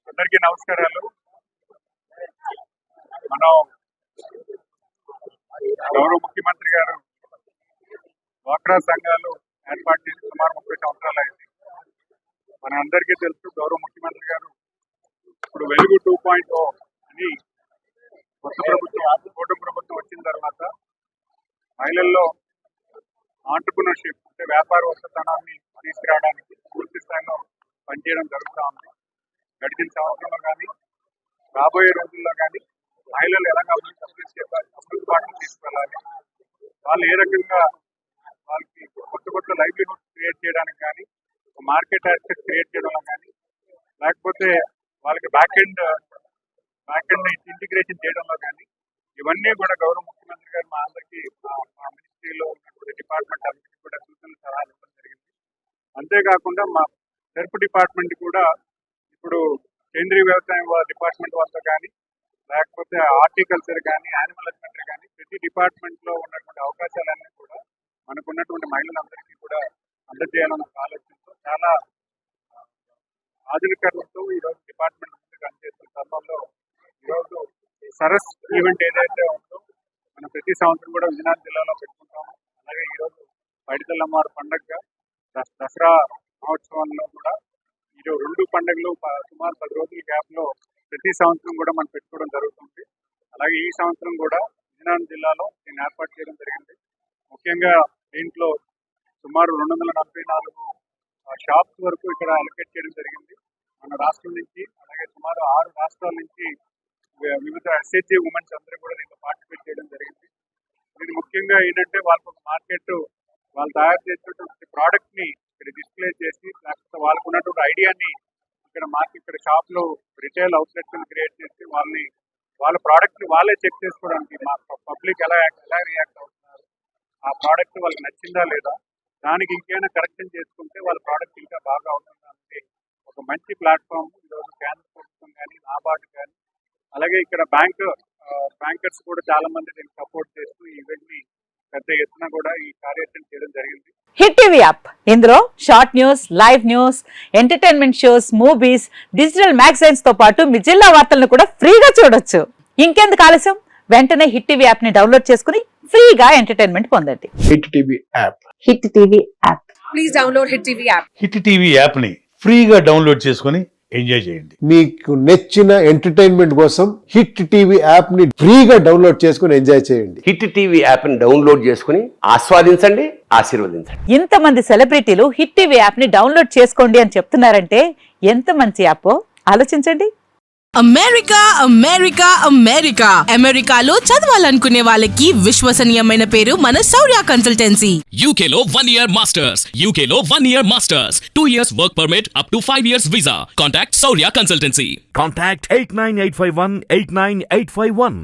అందరికీ నమస్కారాలు. మనం గౌరవ ముఖ్యమంత్రి గారు డ్వాక్రా సంఘాలు ఏర్పాటు చేసి సుమారు 30 సంవత్సరాలు అయింది. మన అందరికీ తెలుసు గౌరవ ముఖ్యమంత్రి గారు ఇప్పుడు వెలుగు 2.0 అని కొత్త ప్రభుత్వం కూటమి ప్రభుత్వం వచ్చిన తర్వాత మహిళల్లో ఆంటర్ప్రినర్షిప్ అంటే వ్యాపారవేత్తతనాన్ని తీసుకురావడానికి పూర్తి స్థాయిలో పనిచేయడం జరుగుతూ ఉంది. గడిచిన సంవత్సరంలో కానీ రాబోయే రోజుల్లో కానీ మహిళలు ఎలాగ అభివృద్ధి బాటలు తీసుకెళ్ళాలి, వాళ్ళు ఏ రకంగా వాళ్ళకి కొత్త లైవ్లీహుడ్ క్రియేట్ చేయడానికి కానీ మార్కెట్ యాక్సెస్ క్రియేట్ చేయడంలో కానీ లేకపోతే వాళ్ళకి బ్యాక్ ఎండ్ ఇంటిగ్రేషన్ చేయడంలో కానీ ఇవన్నీ కూడా గౌరవ ముఖ్యమంత్రి గారు మా అందరికీ మా మినిస్ట్రీలో ఉన్నటువంటి డిపార్ట్మెంట్ అందరికీ కూడా సూచనలు సలహాలు ఇవ్వడం జరిగింది. అంతేకాకుండా మా సెర్ప్ డిపార్ట్మెంట్ కూడా ఇప్పుడు కేంద్రీయ వ్యవసాయ డిపార్ట్మెంట్ వాళ్ళతో కానీ లేకపోతే హార్టికల్చర్ కానీ యానిమల్ హస్బెండరీ కానీ ప్రతి డిపార్ట్మెంట్ లో ఉన్నటువంటి అవకాశాలన్నీ కూడా మనకు ఉన్నటువంటి మహిళలందరికీ కూడా అందజేయాలన్న ఆలోచనతో చాలా ఆధునికరణతో ఈరోజు డిపార్ట్మెంట్ ముందుకు పనిచేస్తున్న తరుణంలో ఈరోజు సరస్ ఈవెంట్ ఏదైతే ఉందో మనం ప్రతి సంవత్సరం కూడా విజయనగరం జిల్లాలో పెట్టుకుంటాము. అలాగే ఈరోజు పైడితల్లమ్మవారి పండుగ దసరా మహోత్సవంలో కూడా ఈ రెండు పండుగలు సుమారు 10 రోజుల గ్యాప్ లో ప్రతి సంవత్సరం కూడా మనం పెట్టుకోవడం జరుగుతుంది. అలాగే ఈ సంవత్సరం కూడా విజయనగరం జిల్లాలో దీన్ని ఏర్పాటు చేయడం జరిగింది. ముఖ్యంగా దీంట్లో సుమారు 244 షాప్స్ వరకు ఇక్కడ అలొకేట్ చేయడం జరిగింది. మన రాష్ట్రం నుంచి అలాగే సుమారు 6 రాష్ట్రాల నుంచి వివిధ ఎస్హెచ్జి ఉమెన్స్ అందరూ కూడా దీంట్లో పార్టిసిపేట్ చేయడం జరిగింది. ఇది ముఖ్యంగా ఏంటంటే వాళ్ళకు ఒక మార్కెట్, వాళ్ళు తయారు చేసేటువంటి ప్రోడక్ట్ ని ఇక్కడ డిస్ప్లే చేసి లేకపోతే వాళ్ళకు ఉన్నటువంటి ఐడియాని ఇక్కడ షాప్ లో రిటైల్ అవుట్లెట్స్ క్రియేట్ చేసి వాళ్ళ ప్రోడక్ట్ ని వాళ్ళే చెక్ చేసుకోవడానికి మా పబ్లిక్ ఎలా రియాక్ట్ అవుతున్నారు, ఆ ప్రోడక్ట్ వాళ్ళకి నచ్చిందా లేదా, దానికి ఇంకేమైనా కరెక్షన్ చేసుకుంటే వాళ్ళ ప్రోడక్ట్ ఇంకా బాగా అవుతుందా అంటే ఒక మంచి ప్లాట్ఫామ్ ఈరోజు కేంద్ర ప్రభుత్వం కానీ నాబార్డు కానీ అలాగే ఇక్కడ బ్యాంకర్స్ కూడా చాలా మంది దీనికి సపోర్ట్ చేస్తూ ఈ ఈవెంట్ ని పెద్ద ఎత్తున కూడా ఈ కార్యాచరణ చేయడం జరిగింది. హిట్ టీవీ యాప్ ఇందులో short news, live news, entertainment shows, movies, digital magazines తో పాటు మీ జిల్లా వార్తలను కూడా ఫ్రీగా చూడొచ్చు. ఇంకెందుకు ఆలస్యం, వెంటనే హిట్ టీవీ యాప్ ని డౌన్లోడ్ చేసుకుని ఫ్రీగా ఎంటర్టైన్మెంట్ పొందండి. Hit TV app. Hit TV app. Please download hit TV app. Hit TV app ని ఫ్రీగా డౌన్లోడ్ చేసుకుని ఎంజాయ్ చేయండి. మీకు నచ్చిన ఎంటర్టైన్మెంట్ కోసం హిట్ టీవీ యాప్ ని ఫ్రీగా డౌన్లోడ్ చేసుకుని ఎంజాయ్ చేయండి. హిట్ టీవీ యాప్ ని డౌన్లోడ్ చేసుకుని ఆస్వాదించండి, ఆశీర్వదించండి. ఇంతమంది సెలబ్రిటీలు హిట్ టీవీ యాప్ ని డౌన్లోడ్ చేసుకోండి అని చెప్తున్నారంటే ఎంత మంచి యాప్ ఆలోచించండి. అమెరికా అమెరికా అమెరికా అమెరికాలో చదవాలనుకునే వాళ్ళకి విశ్వసనీయమైన పేరు మన శౌర్య కన్సల్టెన్సీ. UK లో 1 year masters, UK లో 1 year masters, 2 years work permit up to 5 years visa. Contact Saurya Consultancy. Contact 89851 89851.